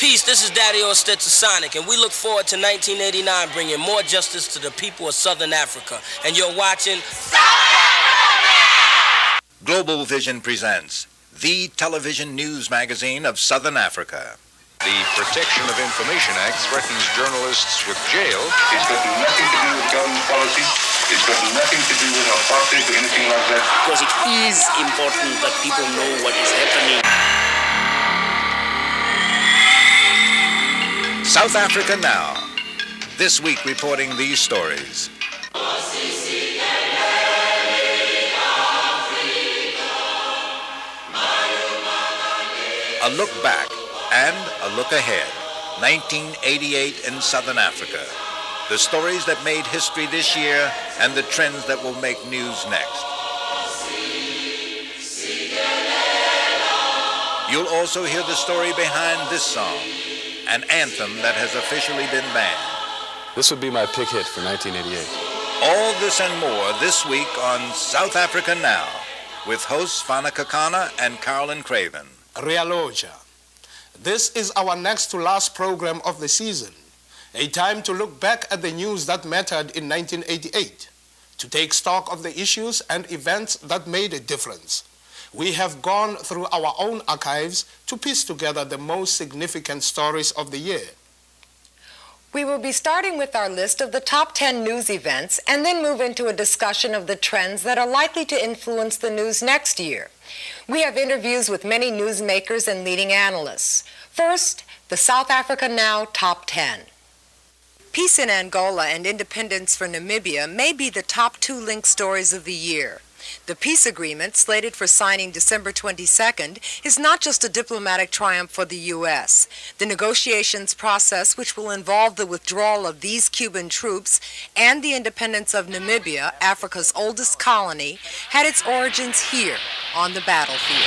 Peace, this is O of Stetsasonic, and we look forward to 1989 bringing more justice to the people of Southern Africa. And you're watching South Africa! Global Vision presents the television news magazine of Southern Africa. The Protection of Information Act threatens journalists with jail. It's got nothing to do with government policy. It's got nothing to do with apartheid or anything like that. Because it is important that people know what is happening. South Africa Now. This week reporting these stories. A look back and a look ahead. 1988 in Southern Africa. The stories that made history this year and the trends that will make news next. You'll also hear the story behind this song, an anthem that has officially been banned. This would be my pick hit for 1988. All this and more this week on South Africa Now with hosts Fana Kakana and Carolyn Craven. Realoja. This is our next to last program of the season, a time to look back at the news that mattered in 1988, to take stock of the issues and events that made a difference. We have gone through our own archives to piece together the most significant stories of the year. We will be starting with our list of the top 10 news events and then move into a discussion of the trends that are likely to influence the news next year. We have interviews with many newsmakers and leading analysts. First, the South Africa Now Top 10. Peace in Angola and independence for Namibia may be the top two linked stories of the year. The peace agreement, slated for signing December 22nd, is not just a diplomatic triumph for the U.S. The negotiations process, which will involve the withdrawal of these Cuban troops and the independence of Namibia, Africa's oldest colony, had its origins here on the battlefield.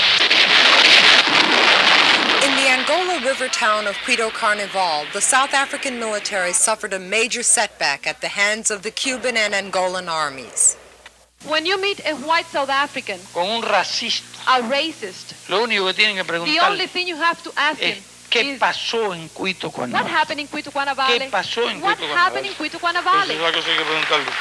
In the Angola river town of Cuito Cuanavale, the South African military suffered a major setback at the hands of the Cuban and Angolan armies. When you meet a white South African, con un racista, a racist, lo único que tienen que the preguntar only thing you have to ask him ¿qué is pasó en Cuito Cuanavale? what happened in Cuito Cuanavale? ¿Qué pasó en What Cuito happened in Cuanavale? Cuito Cuanavale?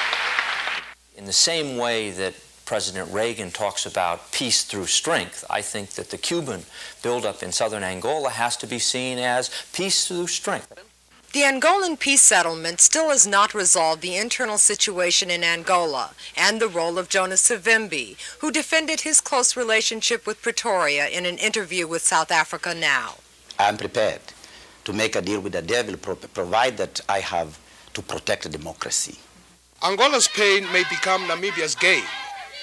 In the same way that President Reagan talks about peace through strength, I think that the Cuban buildup in southern Angola has to be seen as peace through strength. The Angolan peace settlement still has not resolved the internal situation in Angola and the role of Jonas Savimbi, who defended his close relationship with Pretoria in an interview with South Africa Now. I'm prepared to make a deal with the devil, provided that I have to protect democracy. Angola's pain may become Namibia's gain.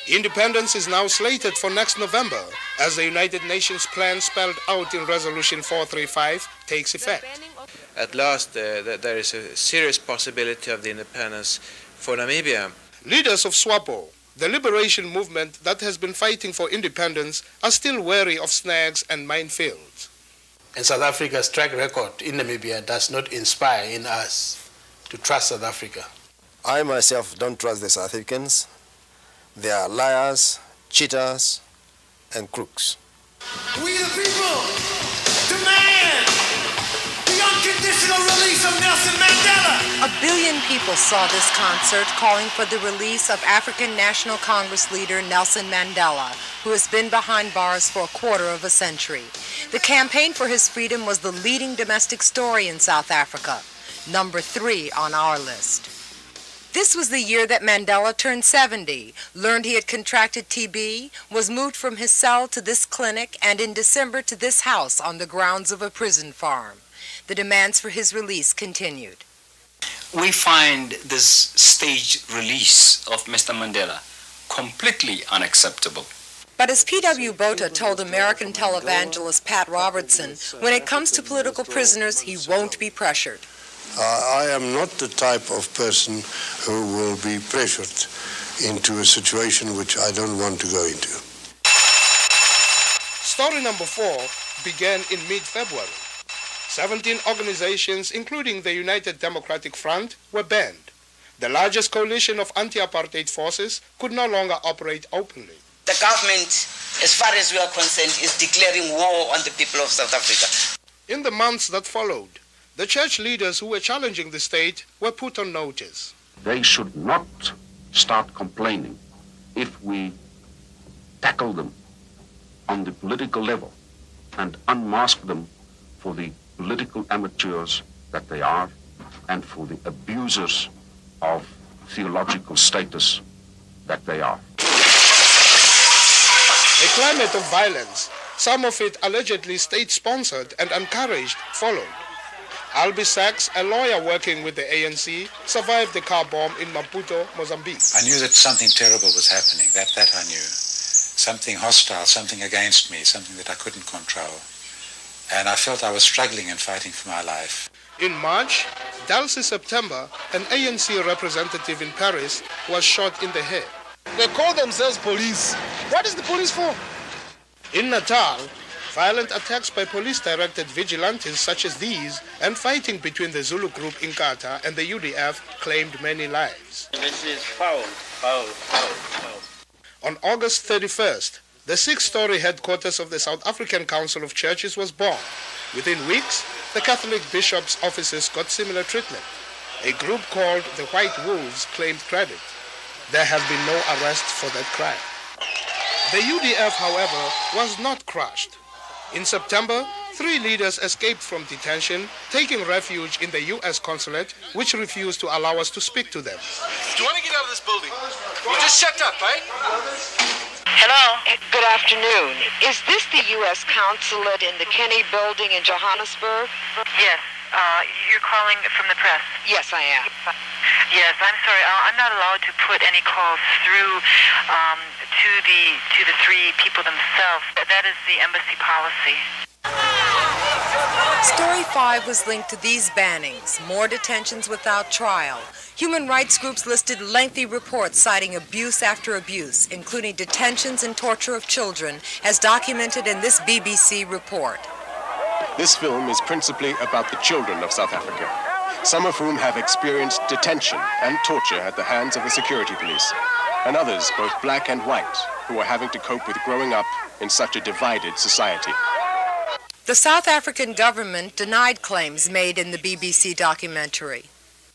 Independence is now slated for next November as the United Nations plan spelled out in Resolution 435 takes effect. At last, there is a serious possibility of the independence for Namibia. Leaders of SWAPO, the liberation movement that has been fighting for independence, are still wary of snags and minefields. And South Africa's track record in Namibia does not inspire in us to trust South Africa. I myself don't trust the South Africans. They are liars, cheaters, and crooks. We the people demand the unconditional release of Nelson Mandela. 1 billion people saw this concert calling for the release of African National Congress leader Nelson Mandela, who has been behind bars for a quarter of a century. The campaign for his freedom was the leading domestic story in South Africa, number 3 on our list. This was the year that Mandela turned 70, learned he had contracted TB, was moved from his cell to this clinic, and in December to this house on the grounds of a prison farm. The demands for his release continued. We find this staged release of Mr. Mandela completely unacceptable. But as P.W. Botha told American televangelist Pat Robertson, when it comes to political prisoners, he won't be pressured. I am not the type of person who will be pressured into a situation which I don't want to go into. Story number 4 began in mid-February. 17 organizations, including the United Democratic Front, were banned. The largest coalition of anti-apartheid forces could no longer operate openly. The government, as far as we are concerned, is declaring war on the people of South Africa. In the months that followed, the church leaders who were challenging the state were put on notice. They should not start complaining if we tackle them on the political level and unmask them for the political amateurs that they are and for the abusers of theological status that they are. A climate of violence, some of it allegedly state-sponsored and encouraged, followed. Ablie Sachs, a lawyer working with the ANC, survived the car bomb in Maputo, Mozambique. I knew that something terrible was happening, that I knew. Something hostile, something against me, something that I couldn't control. And I felt I was struggling and fighting for my life. In March, Dulcie September, an ANC representative in Paris, was shot in the head. They call themselves police. What is the police for? In Natal, violent attacks by police-directed vigilantes such as these and fighting between the Zulu group Inkatha and the UDF claimed many lives. This is foul. On August 31st, the 6-story headquarters of the South African Council of Churches was bombed. Within weeks, the Catholic bishops' offices got similar treatment. A group called the White Wolves claimed credit. There have been no arrests for that crime. The UDF, however, was not crushed. In September, 3 leaders escaped from detention, taking refuge in the U.S. consulate, which refused to allow us to speak to them. Do you want to get out of this building? You just shut up, right? Hello. Good afternoon. Is this the U.S. consulate in the Kenny building in Johannesburg? Yes. You're calling from the press? Yes, I am. Yes, I'm sorry. I'm not allowed to put any calls through to the 3 people themselves. That is the embassy policy. Story 5 was linked to these bannings, more detentions without trial. Human rights groups listed lengthy reports citing abuse after abuse, including detentions and torture of children, as documented in this BBC report. This film is principally about the children of South Africa, some of whom have experienced detention and torture at the hands of the security police, and others, both black and white, who are having to cope with growing up in such a divided society. The South African government denied claims made in the BBC documentary.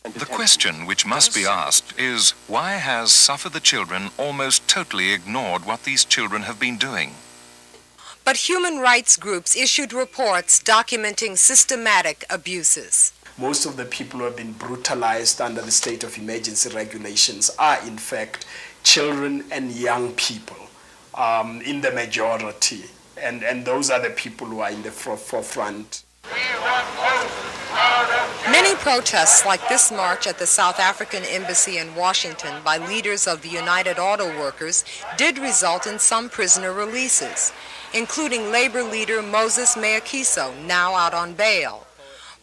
The question which must be asked is, why has Suffer the Children almost totally ignored what these children have been doing? But human rights groups issued reports documenting systematic abuses. Most of the people who have been brutalized under the state of emergency regulations are, in fact, children and young people in the majority. And those are the people who are in the forefront. Many protests like this march at the South African Embassy in Washington by leaders of the United Auto Workers did result in some prisoner releases, including labor leader Moses Mayakiso, now out on bail,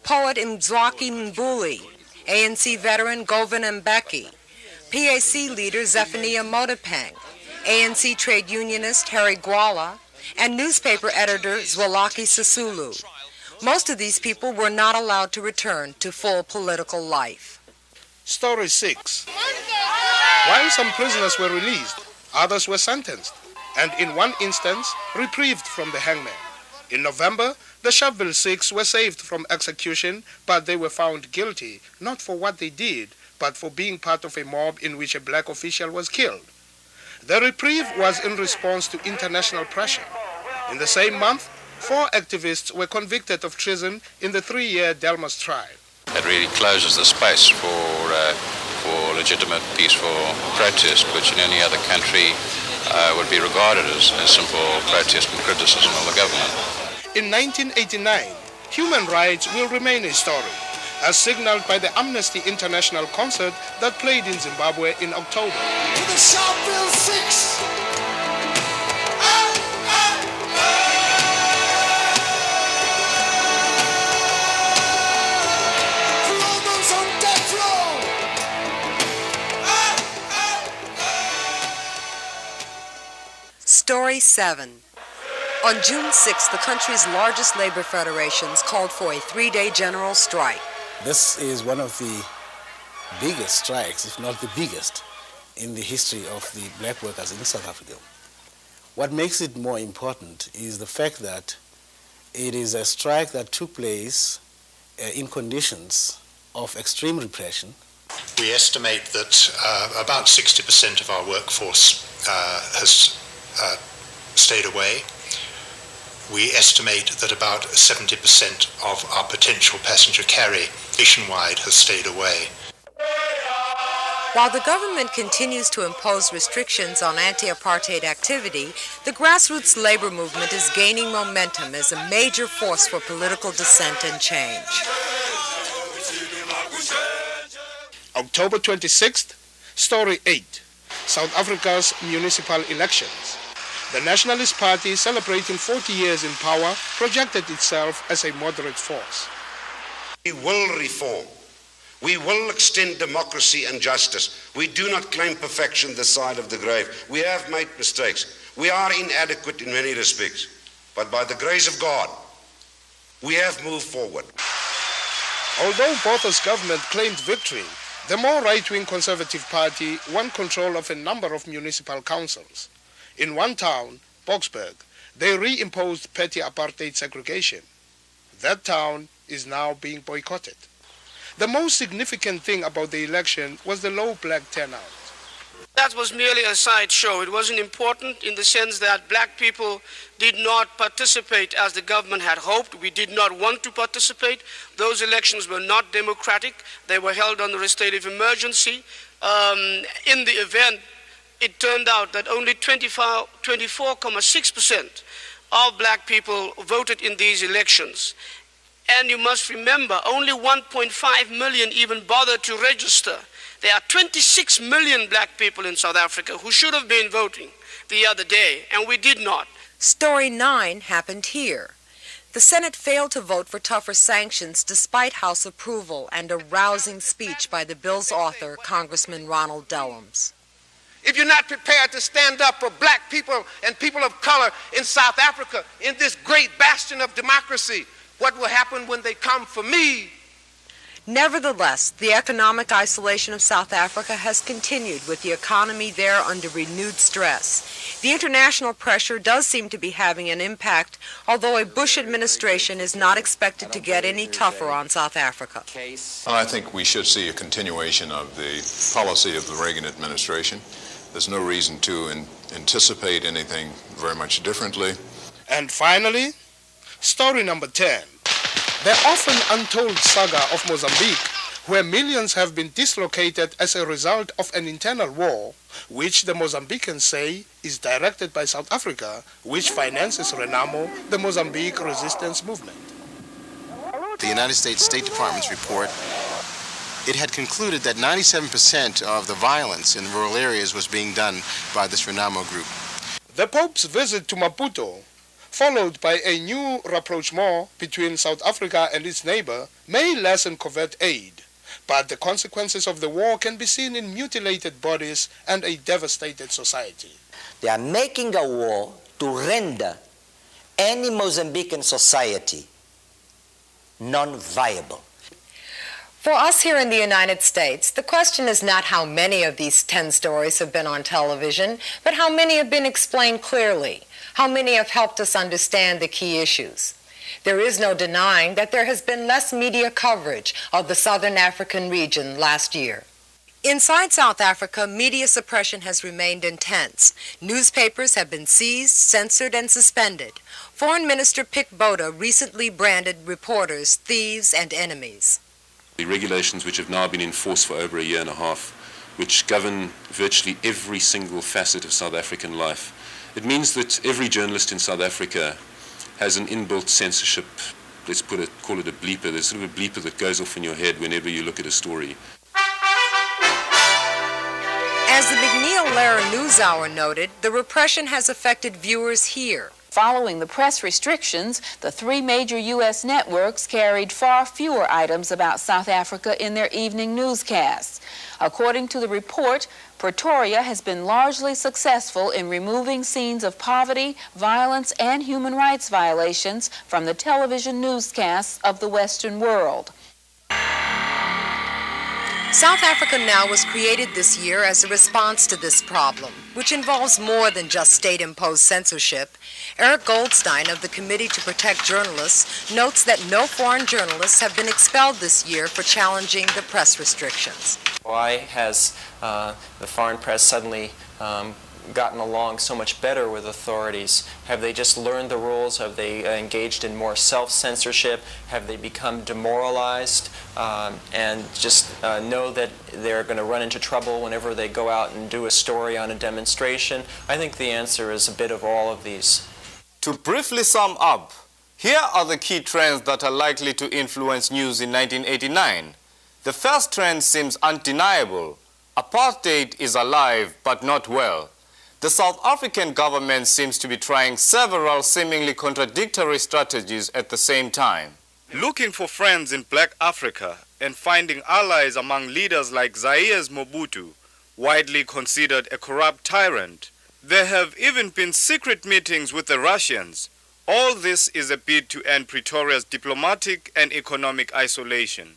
poet Mzwakhe Mbuli, ANC veteran Goven Mbeki, PAC leader Zephania Mothopeng, ANC trade unionist Harry Gwala, and newspaper editor Zwelakhe Sisulu. Most of these people were not allowed to return to full political life. Story 6. While some prisoners were released, others were sentenced, and in one instance, reprieved from the hangman. In November, the Sharpeville Six were saved from execution, but they were found guilty, not for what they did, but for being part of a mob in which a black official was killed. The reprieve was in response to international pressure. In the same month, 4 activists were convicted of treason in the 3-year Delmas Trial. It really closes the space for legitimate peaceful protest, which in any other country would be regarded as simple protest and criticism of the government. In 1989, human rights will remain a story, as signaled by the Amnesty International concert that played in Zimbabwe in October. To the Sharpeville Six! Story 7. On June 6, the country's largest labor federations called for a 3-day general strike. This is one of the biggest strikes, if not the biggest, in the history of the black workers in South Africa. What makes it more important is the fact that It is a strike that took place in conditions of extreme repression. We estimate that about 60% of our workforce has stayed away. We estimate that about 70% of our potential passenger carry nationwide has stayed away. While the government continues to impose restrictions on anti-apartheid activity, the grassroots labor movement is gaining momentum as a major force for political dissent and change. October 26th, Story 8, South Africa's municipal elections. The Nationalist Party, celebrating 40 years in power, projected itself as a moderate force. We will reform. We will extend democracy and justice. We do not claim perfection this side of the grave. We have made mistakes. We are inadequate in many respects. But by the grace of God, we have moved forward. Although Botha's government claimed victory, the more right-wing Conservative Party won control of a number of municipal councils. In one town, Boksburg, they reimposed petty apartheid segregation. That town is now being boycotted. The most significant thing about the election was the low black turnout. That was merely a sideshow. It wasn't important in the sense that black people did not participate as the government had hoped. We did not want to participate. Those elections were not democratic. They were held under a state of emergency. In the event, it turned out that only 24.6% of black people voted in these elections. And you must remember, only 1.5 million even bothered to register. There are 26 million black people in South Africa who should have been voting the other day, and we did not. Story 9 happened here. The Senate failed to vote for tougher sanctions despite House approval and a rousing speech by the bill's author, Congressman Ronald Delmas. If you're not prepared to stand up for black people and people of color in South Africa, in this great bastion of democracy, what will happen when they come for me? Nevertheless, the economic isolation of South Africa has continued, with the economy there under renewed stress. The international pressure does seem to be having an impact, although a Bush administration is not expected to get any tougher on South Africa. Well, I think we should see a continuation of the policy of the Reagan administration. There's no reason to anticipate anything very much differently. And finally, story number 10. The often untold saga of Mozambique, where millions have been dislocated as a result of an internal war, which the Mozambicans say is directed by South Africa, which finances Renamo, the Mozambique resistance movement. The United States State Department's report, it had concluded that 97% of the violence in rural areas was being done by this Renamo group. The Pope's visit to Maputo, followed by a new rapprochement between South Africa and its neighbor, may lessen covert aid. But the consequences of the war can be seen in mutilated bodies and a devastated society. They are making a war to render any Mozambican society non-viable. For us here in the United States, the question is not how many of these 10 stories have been on television, but how many have been explained clearly, how many have helped us understand the key issues. There is no denying that there has been less media coverage of the Southern African region last year. Inside South Africa, media suppression has remained intense. Newspapers have been seized, censored, and suspended. Foreign Minister Pick Botha recently branded reporters thieves and enemies. The regulations which have now been in force for over a year and a half, which govern virtually every single facet of South African life. It means that every journalist in South Africa has an inbuilt censorship, let's call it a bleeper. There's sort of a bleeper that goes off in your head whenever you look at a story. As the McNeil-Lehrer NewsHour noted, the repression has affected viewers here. Following the press restrictions, the 3 major U.S. networks carried far fewer items about South Africa in their evening newscasts. According to the report, Pretoria has been largely successful in removing scenes of poverty, violence, and human rights violations from the television newscasts of the Western world. South Africa Now was created this year as a response to this problem, which involves more than just state-imposed censorship. Eric Goldstein of the Committee to Protect Journalists notes that no foreign journalists have been expelled this year for challenging the press restrictions. Why has the foreign press suddenly gotten along so much better with authorities? Have they just learned the rules? Have they engaged in more self-censorship? Have they become demoralized and just know that they're going to run into trouble whenever they go out and do a story on a demonstration? I think the answer is a bit of all of these. To briefly sum up, here are the key trends that are likely to influence news in 1989. The first trend seems undeniable. Apartheid is alive, but not well. The South African government seems to be trying several seemingly contradictory strategies at the same time. Looking for friends in Black Africa and finding allies among leaders like Zaire's Mobutu, widely considered a corrupt tyrant. There have even been secret meetings with the Russians. All this is a bid to end Pretoria's diplomatic and economic isolation.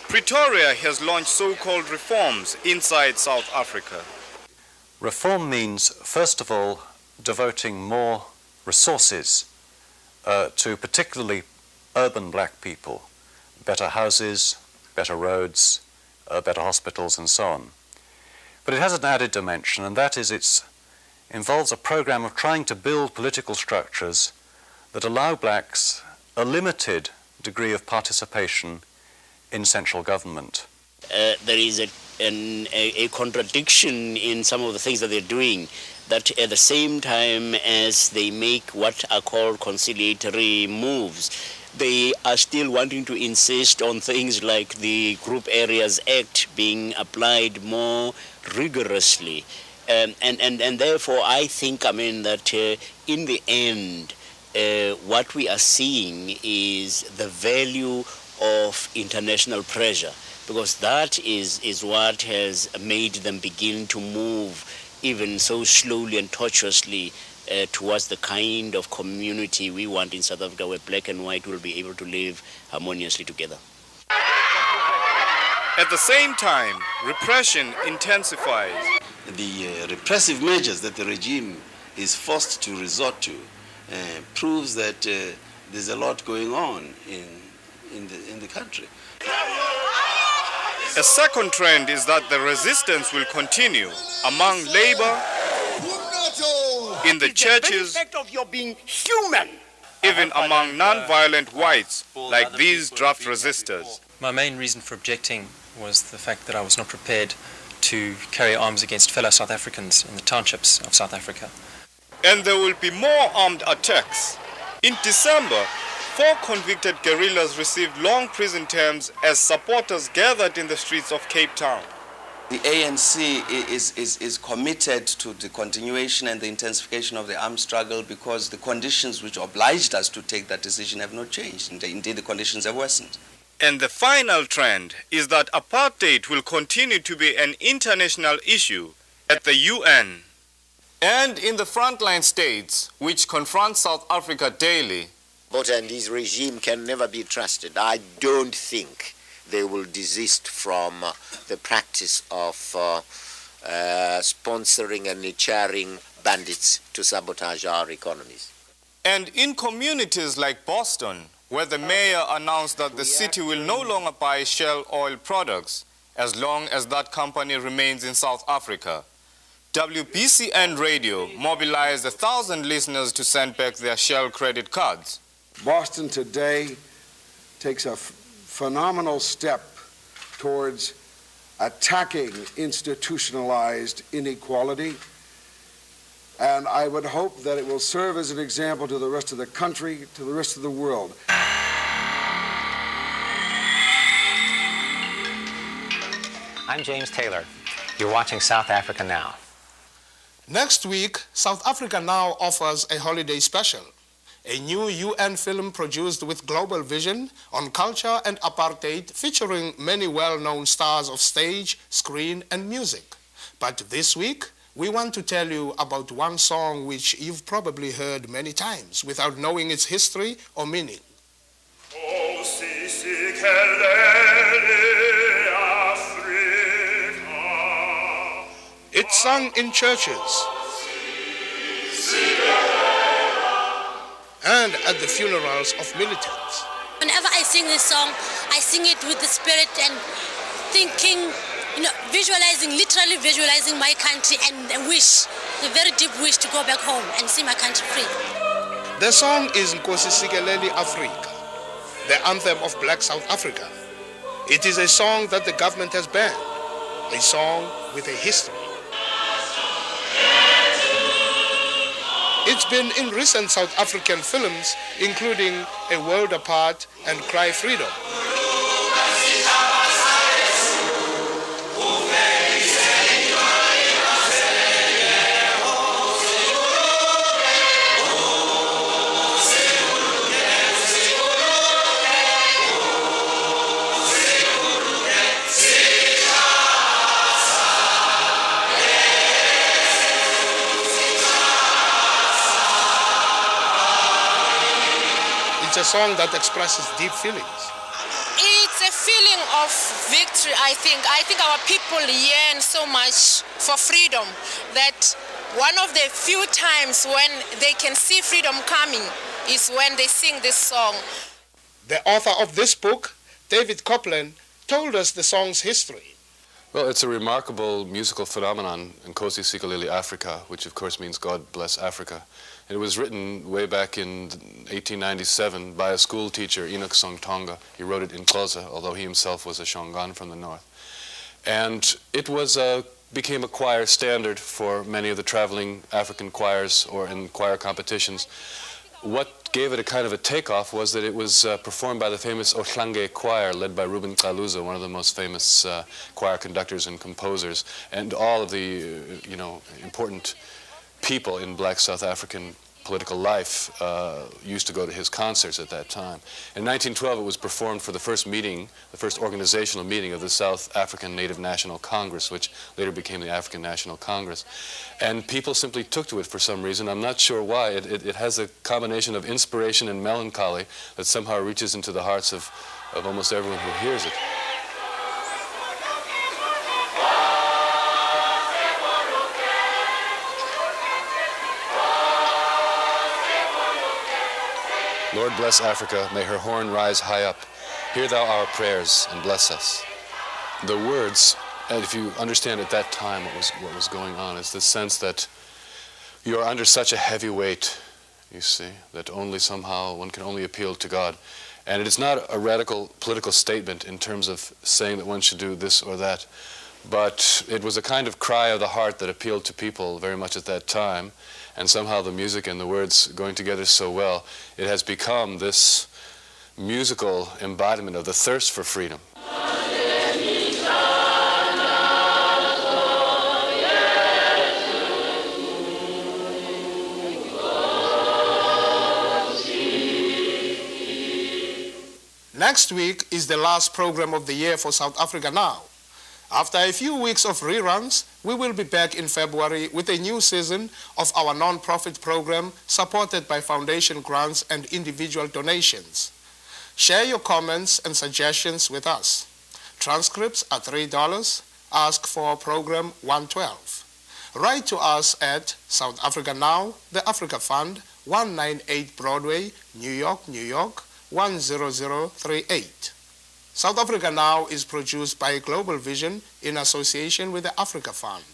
Pretoria has launched so-called reforms inside South Africa. Reform means, first of all, devoting more resources to particularly urban black people, better houses, better roads, better hospitals, and so on. But it has an added dimension, and that is it involves a program of trying to build political structures that allow blacks a limited degree of participation in central government. There is a contradiction in some of the things that they're doing, that at the same time as they make what are called conciliatory moves, they are still wanting to insist on things like the Group Areas Act being applied more rigorously. And therefore I think, that in the end, what we are seeing is the value of international pressure, because that is what has made them begin to move even so slowly and tortuously towards the kind of community we want in South Africa, where black and white will be able to live harmoniously together. At the same time, repression intensifies. The repressive measures that the regime is forced to resort to proves that there's a lot going on in the country. A second trend is that the resistance will continue among labor, in the churches, of your being human. even among non-violent whites like these draft resistors. My main reason for objecting was the fact that I was not prepared to carry arms against fellow South Africans in the townships of South Africa. And there will be more armed attacks. In December, 4 convicted guerrillas received long prison terms as supporters gathered in the streets of Cape Town. The ANC is committed to the continuation and the intensification of the armed struggle because the conditions which obliged us to take that decision have not changed. Indeed, the conditions have worsened. And the final trend is that apartheid will continue to be an international issue at the UN. And in the frontline states, which confront South Africa daily, Botha and his regime can never be trusted. I don't think they will desist from the practice of sponsoring and cheering bandits to sabotage our economies. And in communities like Boston, where the mayor announced that the city will no longer buy Shell oil products as long as that company remains in South Africa, WBCN Radio mobilized 1,000 listeners to send back their Shell credit cards. Boston today takes a phenomenal step towards attacking institutionalized inequality, and I would hope that it will serve as an example to the rest of the country, to the rest of the world. I'm James Taylor. You're watching South Africa Now. Next week, South Africa Now offers a holiday special, a new UN film produced with global vision on culture and apartheid, featuring many well-known stars of stage, screen, and music. But this week, we want to tell you about one song which you've probably heard many times without knowing its history or meaning. Oh, Africa. It's sung in churches and at the funerals of militants. Whenever I sing this song, I sing it with the spirit and thinking, literally visualizing my country and a wish, a very deep wish to go back home and see my country free. The song is Nkosi Sikelel' iAfrika, the anthem of Black South Africa. It is a song that the government has banned, a song with a history. It's been in recent South African films, including A World Apart and Cry Freedom. It's a song that expresses deep feelings. It's a feeling of victory, I think. I think our people yearn so much for freedom that one of the few times when they can see freedom coming is when they sing this song. The author of this book, David Copeland, told us the song's history. Well, it's a remarkable musical phenomenon, Nkosi Sikelel' iAfrika, which of course means God bless Africa. It was written way back in 1897 by a school teacher, Enoch Songtonga. He wrote it in Xhosa, although he himself was a Shongan from the north. And it was became a choir standard for many of the traveling African choirs or in choir competitions. What gave it a kind of a takeoff was that it was performed by the famous Ohlange choir, led by Ruben Kaluza, one of the most famous choir conductors and composers, and all of the important people in Black South African political life used to go to his concerts at that time. In 1912, it was performed for the first meeting, the first organizational meeting of the South African Native National Congress, which later became the African National Congress. And people simply took to it for some reason. I'm not sure why. It has a combination of inspiration and melancholy that somehow reaches into the hearts of almost everyone who hears it. Lord bless Africa, may her horn rise high up. Hear thou our prayers and bless us. The words, and if you understand at that time what was going on, is the sense that you are under such a heavy weight, you see, that only somehow one can only appeal to God. And it is not a radical political statement in terms of saying that one should do this or that, but it was a kind of cry of the heart that appealed to people very much at that time. And somehow the music and the words going together so well, it has become this musical embodiment of the thirst for freedom. Next week is the last program of the year for South Africa Now. After a few weeks of reruns, we will be back in February with a new season of our non-profit program supported by foundation grants and individual donations. Share your comments and suggestions with us. Transcripts are $3. Ask for program 112. Write to us at South Africa Now, the Africa Fund, 198 Broadway, New York, New York, 10038. South Africa Now is produced by Global Vision in association with the Africa Fund.